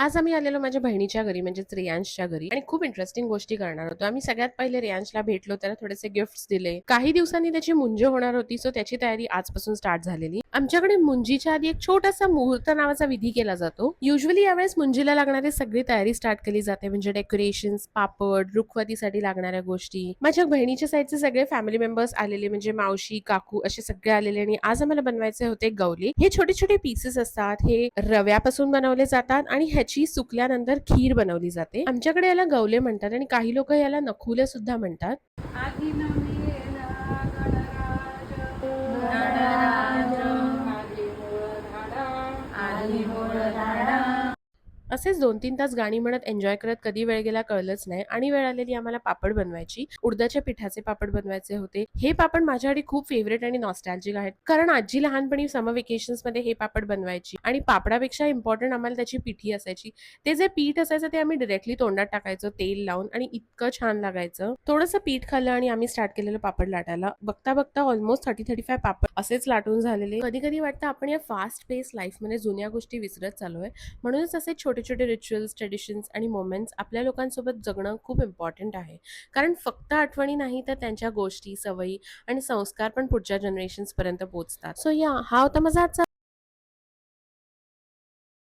आज आम्ही आलेलो माझ्या बहिणीच्या घरी म्हणजेच रियांशच्या घरी आणि खूप इंटरेस्टिंग गोष्टी करणार होतो. आम्ही सगळ्यात पहिले रियांशला भेटलो, त्याला थोडेसे गिफ्ट्स दिले. काही दिवसांनी त्याची मुंज होणार होती, सो त्याची तयारी आजपासून स्टार्ट झालेली. आमच्याकडे मुंजीच्या आधी एक छोटासा मुहूर्त नावाचा विधी केला जातो. युजली यावेळेस मुंजीला लागणारी सगळी तयारी स्टार्ट केली जाते, म्हणजे डेकोरेशन्स, पापड, रुखवतीसाठी लागणाऱ्या गोष्टी. माझ्या बहिणीच्या साईडचे सगळे फॅमिली मेंबर्स आलेले, म्हणजे मावशी, काकू असे सगळे आलेले आणि आज आम्हाला बनवायचे होते गवले. हे छोटे छोटे पीसेस असतात, हे रव्यापासून बनवले जातात आणि ह्याची सुकल्यानंतर खीर बनवली जाते. आमच्याकडे याला गवले म्हणतात आणि काही लोक याला नखुले सुद्धा म्हणतात. असेच 2-3 तास गाणी म्हणत एन्जॉय करत कधी वेळ गेला कळलंच नाही आणि वेळ आलेली आम्हाला पापड बनवायची. उडदाच्या पिठाचे पापड बनवायचे होते. हे पापड माझ्यासाठी खूप फेवरेट आणि नॉस्टॅल्जिक आहेत, कारण आजी लहानपणी समर वेकेशन्स मध्ये हे पापड बनवायची आणि पापडापेक्षा इम्पॉर्टंट आम्हाला त्याची पिठी असायची. ते जे पीठ असायचं ते आम्ही डायरेक्टली तोंडात टाकायचो तेल लावून आणि इतकं छान लागायचं. थोडंसं पीठ खाल्लं आणि आम्ही स्टार्ट केलेलं पापड लाटायला. बघता बघता ऑलमोस्ट 30-35 पापड असेच लाटून झालेले. कधी कधी वाटतं आपण या फास्ट पेस लाईफमध्ये जुन्या गोष्टी विसरत चाललोय. म्हणूनच असे छोटे छोटे रिच्युअल्स, ट्रेडिशन्स आणि मोमेंट्स आपल्या लोकांसोबत जगणं खूप इम्पॉर्टंट आहे, कारण फक्त आठवणी नाही तर त्यांच्या गोष्टी, सवयी आणि संस्कार पण पुढच्या जनरेशन्स पर्यंत पोहोचतात. सो या हा होता माझा आजचा